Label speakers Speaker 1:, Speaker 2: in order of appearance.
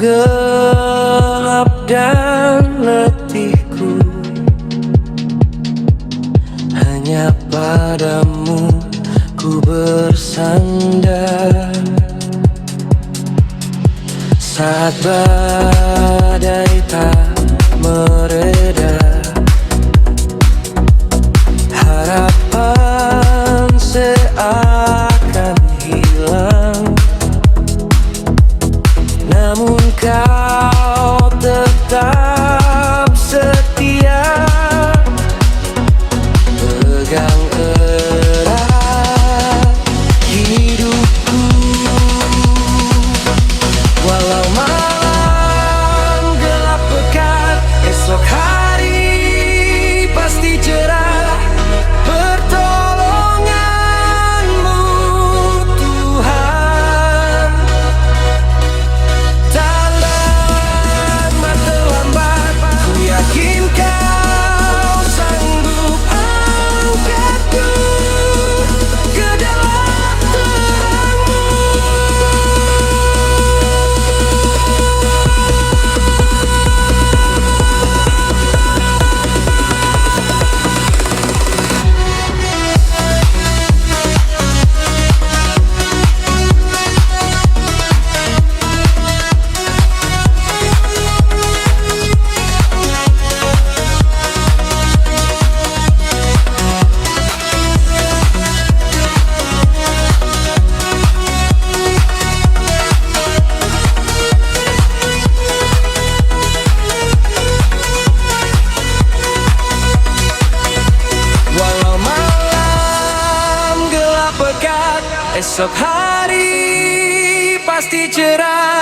Speaker 1: gelap dan letihku, hanya padamu ku bersandar. Saat badai tak mereda, harapan seakan hilang, namun kau tetap setia. Pegang erat hidupku, walau malam gelap pekat, esok hari pasti cerah. Pertolonganmu Tuhan, tak lama terlambat, ku yakin kau sanggup angkatku ke dalam terangmu. Walau malam gelap pekat, esok hari pasti cerah.